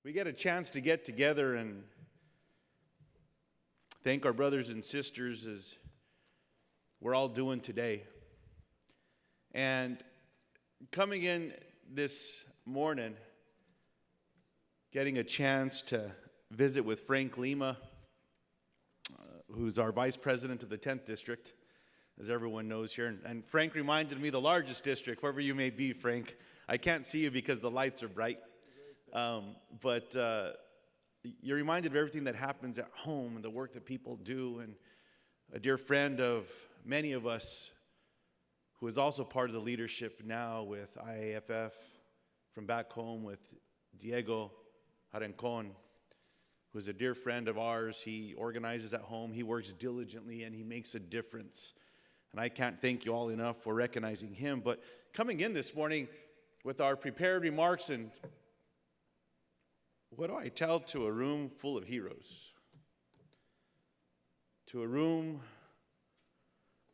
We get a chance to get together and thank our brothers and sisters as we're all doing today. And coming in this morning, getting a chance to visit with Frank Lima, who's our vice president of the 10th District, as everyone knows here. And Frank reminded me the largest district, wherever you may be, Frank. I can't see you because the lights are bright. But you're reminded of everything that happens at home and the work that people do. And a dear friend of many of us who is also part of the leadership now with IAFF from back home with Diego Arencon, who's a dear friend of ours. He organizes at home, he works diligently, and he makes a difference. And I can't thank you all enough for recognizing him. But coming in this morning with our prepared remarks, and what do I tell to a room full of heroes? To a room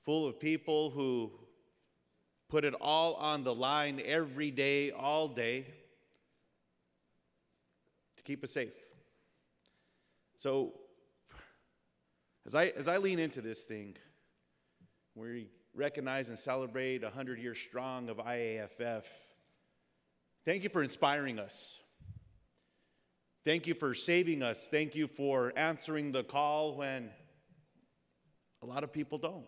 full of people who put it all on the line every day, all day, to keep us safe. So, as I lean into this thing, we recognize and celebrate 100 years strong of IAFF. Thank you for inspiring us. Thank you for saving us. Thank you for answering the call when a lot of people don't.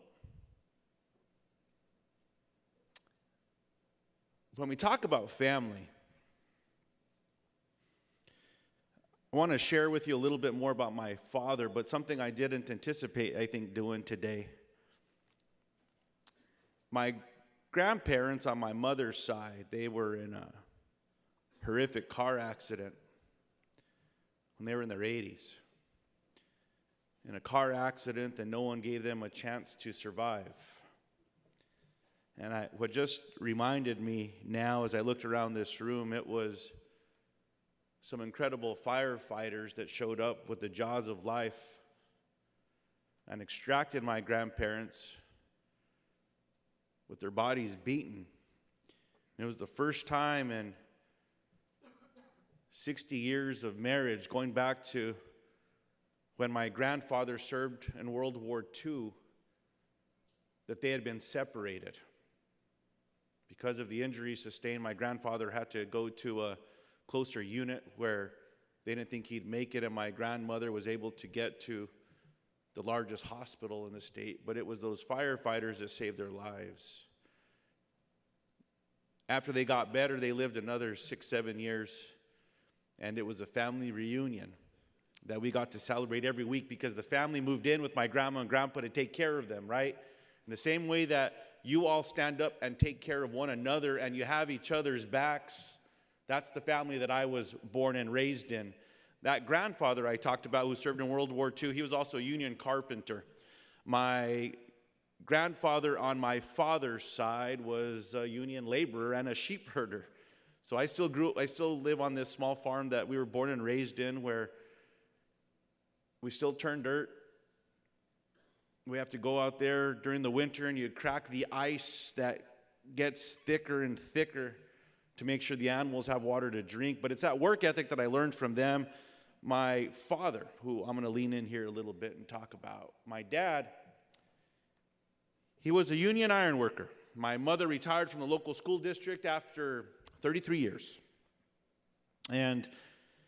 When we talk about family, I want to share with you a little bit more about my father, but something I didn't anticipate, I think, doing today. My grandparents on my mother's side, they were in a horrific car accident when they were in their 80s. In a car accident that no one gave them a chance to survive. And what just reminded me now as I looked around this room, it was some incredible firefighters that showed up with the jaws of life and extracted my grandparents with their bodies beaten. And it was the first time in 60 years of marriage, going back to when my grandfather served in World War II, that they had been separated. Because of the injuries sustained, my grandfather had to go to a closer unit where they didn't think he'd make it, and my grandmother was able to get to the largest hospital in the state. But it was those firefighters that saved their lives. After they got better, they lived another 6-7 years. And it was a family reunion that we got to celebrate every week because the family moved in with my grandma and grandpa to take care of them, right? In the same way that you all stand up and take care of one another and you have each other's backs, that's the family that I was born and raised in. That grandfather I talked about who served in World War II, he was also a union carpenter. My grandfather on my father's side was a union laborer and a sheep herder. So I still live on this small farm that we were born and raised in where we still turn dirt. We have to go out there during the winter and you crack the ice that gets thicker and thicker to make sure the animals have water to drink. But it's that work ethic that I learned from them. My father, who I'm going to lean in here a little bit and talk about. My dad, he was a union iron worker. My mother retired from the local school district after 33 years. And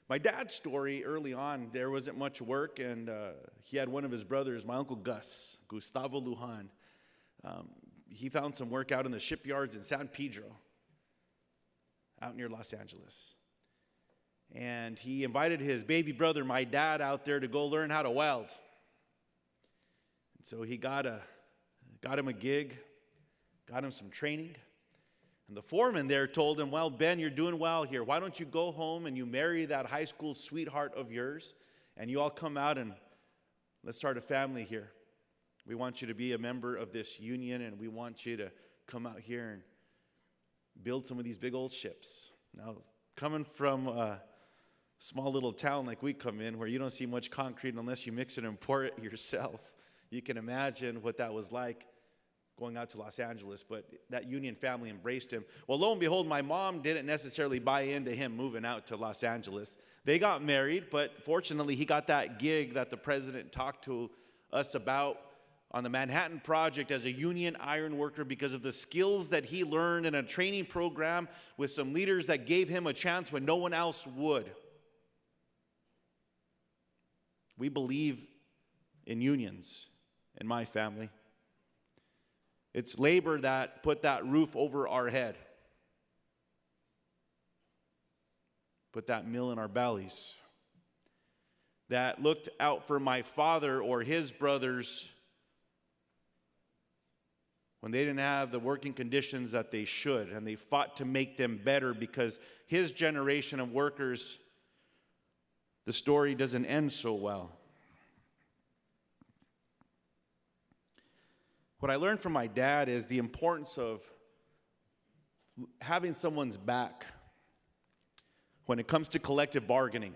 my dad's story early on, there wasn't much work, and he had one of his brothers, my Uncle Gus, Gustavo Lujan. He found some work out in the shipyards in San Pedro, out near Los Angeles. And he invited his baby brother, my dad, out there to go learn how to weld. And so he got him a gig, got him some training. And the foreman there told him, well, Ben, you're doing well here. Why don't you go home and you marry that high school sweetheart of yours, and you all come out and let's start a family here. We want you to be a member of this union, and we want you to come out here and build some of these big old ships. Now, coming from a small little town like we come in, where you don't see much concrete unless you mix it and pour it yourself, you can imagine what that was like. going out to Los Angeles, but that union family embraced him. Well, lo and behold, my mom didn't necessarily buy into him moving out to Los Angeles. They got married, but fortunately he got that gig that the president talked to us about on the Manhattan Project as a union iron worker because of the skills that he learned in a training program with some leaders that gave him a chance when no one else would. We believe in unions in my family. It's labor that put that roof over our head, put that meal in our bellies, that looked out for my father or his brothers when they didn't have the working conditions that they should, and they fought to make them better because his generation of workers, the story doesn't end so well. What I learned from my dad is the importance of having someone's back when it comes to collective bargaining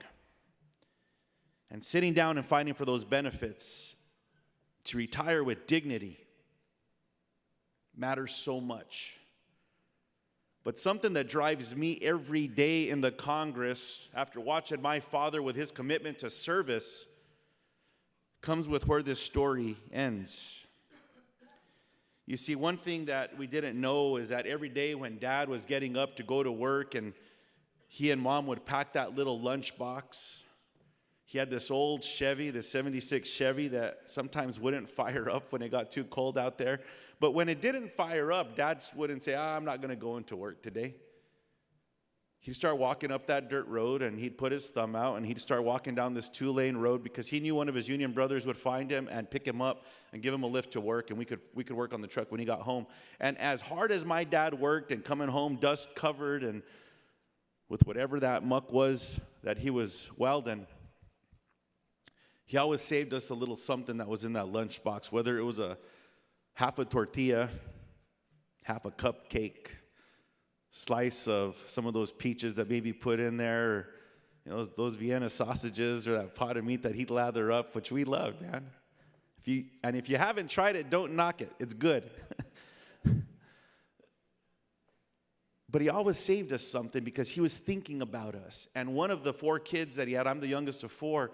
and sitting down and fighting for those benefits to retire with dignity matters so much. But something that drives me every day in the Congress, after watching my father with his commitment to service, comes with where this story ends. You see, one thing that we didn't know is that every day when Dad was getting up to go to work and he and Mom would pack that little lunchbox, he had this old Chevy, the 76 Chevy that sometimes wouldn't fire up when it got too cold out there. But when it didn't fire up, Dad wouldn't say, I'm not going to go into work today. He'd start walking up that dirt road, and he'd put his thumb out, and he'd start walking down this 2-lane road because he knew one of his union brothers would find him and pick him up and give him a lift to work, and we could work on the truck when he got home. And as hard as my dad worked and coming home dust covered and with whatever that muck was that he was welding, he always saved us a little something that was in that lunchbox, whether it was a half a tortilla, half a cupcake, slice of some of those peaches that maybe put in there, or, those Vienna sausages or that pot of meat that he'd lather up, which we loved, man. If you haven't tried it, don't knock it. It's good. But he always saved us something because he was thinking about us. And one of the 4 kids that he had, I'm the youngest of 4,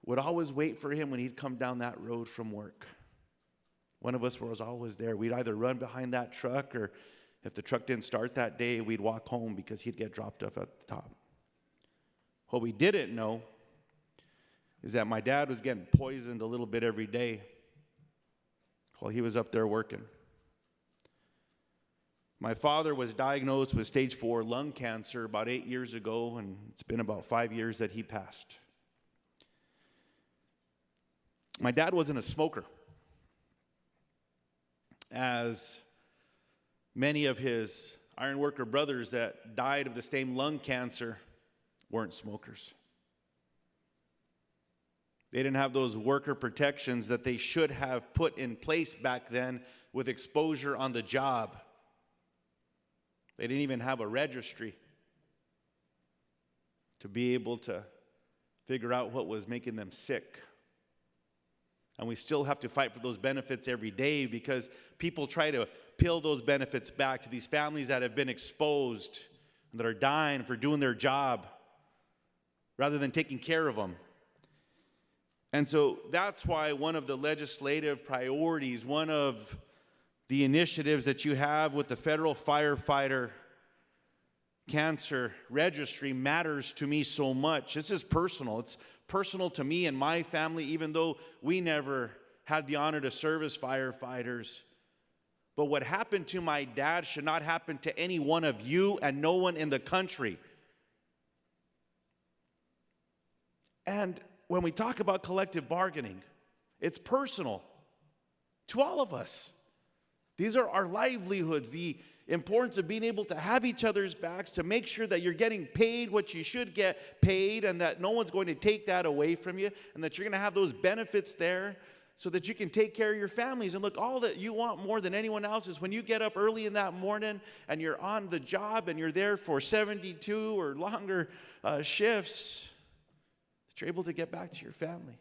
would always wait for him when he'd come down that road from work. One of us was always there. We'd either run behind that truck, or if the truck didn't start that day, we'd walk home because he'd get dropped off at the top. What we didn't know is that my dad was getting poisoned a little bit every day while he was up there working. My father was diagnosed with stage 4 lung cancer about 8 years ago, and it's been about 5 years that he passed. My dad wasn't a smoker, as many of his ironworker brothers that died of the same lung cancer weren't smokers. They didn't have those worker protections that they should have put in place back then with exposure on the job. They didn't even have a registry to be able to figure out what was making them sick. And we still have to fight for those benefits every day because people try to peel those benefits back to these families that have been exposed and that are dying for doing their job rather than taking care of them. And so that's why one of the legislative priorities, one of the initiatives that you have with the Federal Firefighter Cancer Registry matters to me so much. This is personal. It's personal to me and my family, even though we never had the honor to serve as firefighters. But what happened to my dad should not happen to any one of you and no one in the country. And when we talk about collective bargaining, it's personal to all of us. These are our livelihoods, the importance of being able to have each other's backs, to make sure that you're getting paid what you should get paid and that no one's going to take that away from you and that you're going to have those benefits there so that you can take care of your families. And look, all that you want more than anyone else is when you get up early in that morning and you're on the job and you're there for 72 or longer shifts, that you're able to get back to your family.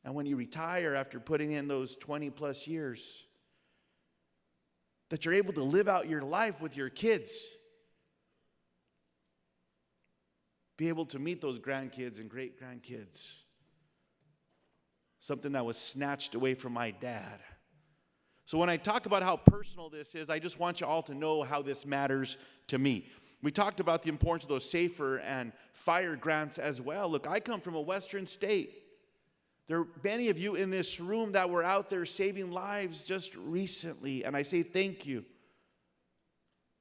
And when you retire after putting in those 20 plus years, that you're able to live out your life with your kids. Be able to meet those grandkids and great-grandkids. Something that was snatched away from my dad. So when I talk about how personal this is, I just want you all to know how this matters to me. We talked about the importance of those SAFER and fire grants as well. Look, I come from a western state. There are many of you in this room that were out there saving lives just recently, and I say thank you.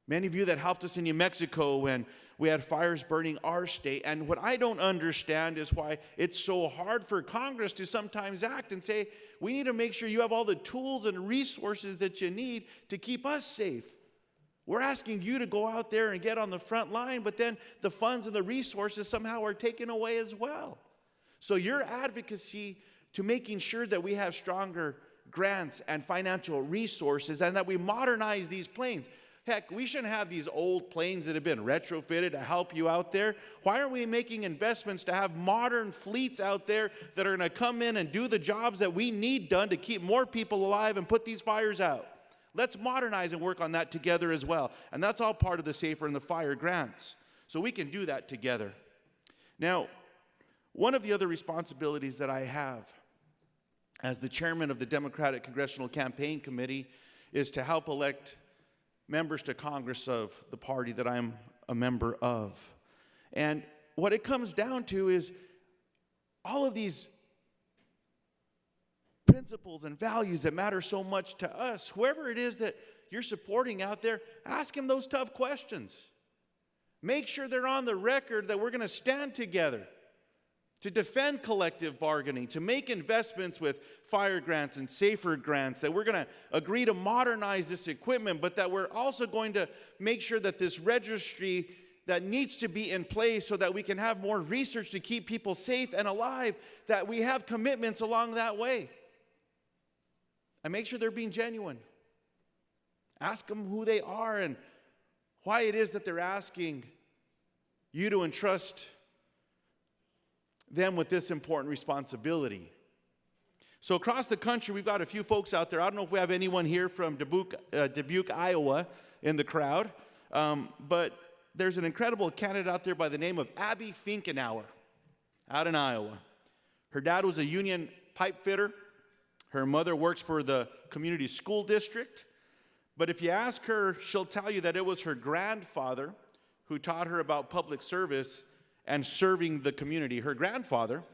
Many of you that helped us in New Mexico when we had fires burning our state. And what I don't understand is why it's so hard for Congress to sometimes act and say, we need to make sure you have all the tools and resources that you need to keep us safe. We're asking you to go out there and get on the front line, but then the funds and the resources somehow are taken away as well. So your advocacy to making sure that we have stronger grants and financial resources and that we modernize these planes. Heck, we shouldn't have these old planes that have been retrofitted to help you out there. Why aren't we making investments to have modern fleets out there that are going to come in and do the jobs that we need done to keep more people alive and put these fires out? Let's modernize and work on that together as well. And that's all part of the SAFER and the fire grants. So we can do that together. Now, one of the other responsibilities that I have as the chairman of the Democratic Congressional Campaign Committee is to help elect members to Congress of the party that I'm a member of. And what it comes down to is all of these principles and values that matter so much to us. Whoever it is that you're supporting out there, ask him those tough questions. Make sure they're on the record that we're going to stand together to defend collective bargaining, to make investments with fire grants and SAFER grants, that we're going to agree to modernize this equipment, but that we're also going to make sure that this registry that needs to be in place so that we can have more research to keep people safe and alive, that we have commitments along that way. And make sure they're being genuine. Ask them who they are and why it is that they're asking you to entrust them with this important responsibility. So across the country, we've got a few folks out there. I don't know if we have anyone here from Dubuque, Iowa in the crowd, but there's an incredible candidate out there by the name of Abby Finkenauer out in Iowa. Her dad was a union pipe fitter. Her mother works for the community school district. But if you ask her, she'll tell you that it was her grandfather who taught her about public service and serving the community. Her grandfather,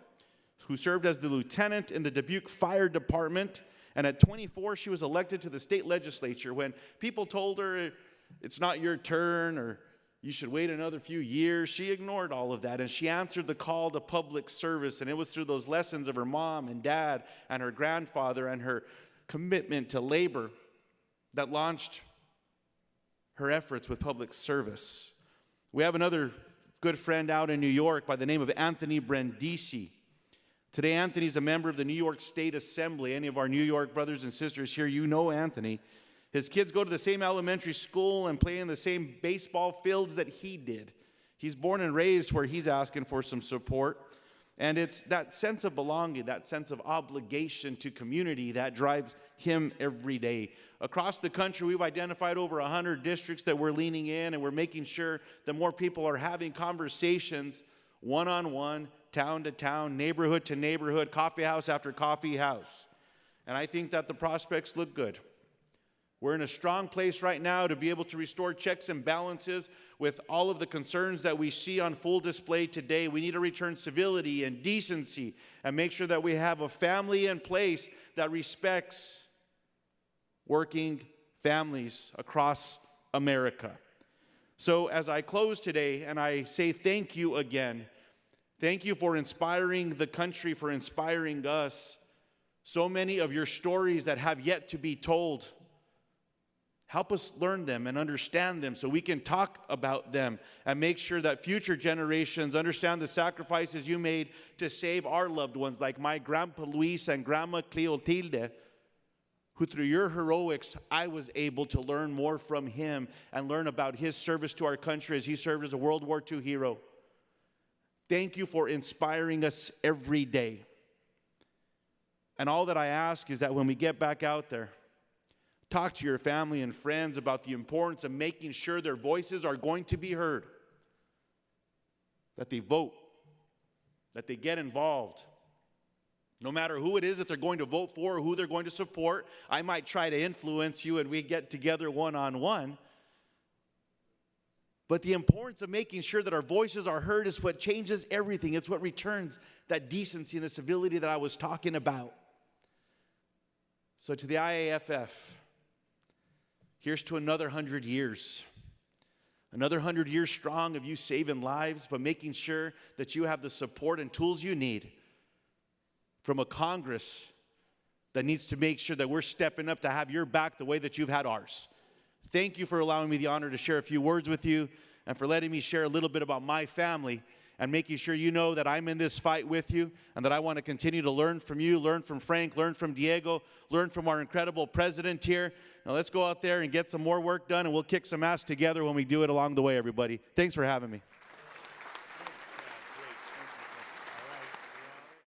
who served as the lieutenant in the Dubuque Fire Department, and at 24, she was elected to the state legislature. When people told her, it's not your turn, or you should wait another few years, she ignored all of that, and she answered the call to public service, and it was through those lessons of her mom and dad and her grandfather and her commitment to labor that launched her efforts with public service. We have another good friend out in New York by the name of Anthony Brindisi. Today, Anthony's a member of the New York State Assembly. Any of our New York brothers and sisters here, you know Anthony. His kids go to the same elementary school and play in the same baseball fields that he did. He's born and raised where he's asking for some support. And it's that sense of belonging, that sense of obligation to community that drives him every day. Across the country, we've identified over 100 districts that we're leaning in, and we're making sure that more people are having conversations one-on-one, town to town, neighborhood to neighborhood, coffee house after coffee house. And I think that the prospects look good. We're in a strong place right now to be able to restore checks and balances with all of the concerns that we see on full display today. We need to return civility and decency and make sure that we have a family in place that respects working families across America. So as I close today and I say thank you again, thank you for inspiring the country, for inspiring us. So many of your stories that have yet to be told. Help us learn them and understand them so we can talk about them and make sure that future generations understand the sacrifices you made to save our loved ones, like my Grandpa Luis and Grandma Cleotilde, who through your heroics, I was able to learn more from him and learn about his service to our country as he served as a World War II hero. Thank you for inspiring us every day. And all that I ask is that when we get back out there, talk to your family and friends about the importance of making sure their voices are going to be heard, that they vote, that they get involved. No matter who it is that they're going to vote for or who they're going to support, I might try to influence you and we get together one-on-one. But the importance of making sure that our voices are heard is what changes everything. It's what returns that decency and the civility that I was talking about. So to the IAFF, here's to another 100 years. Another 100 years strong of you saving lives, but making sure that you have the support and tools you need from a Congress that needs to make sure that we're stepping up to have your back the way that you've had ours. Thank you for allowing me the honor to share a few words with you and for letting me share a little bit about my family and making sure you know that I'm in this fight with you and that I want to continue to learn from you, learn from Frank, learn from Diego, learn from our incredible president here. Now let's go out there and get some more work done, and we'll kick some ass together when we do it along the way, everybody. Thanks for having me.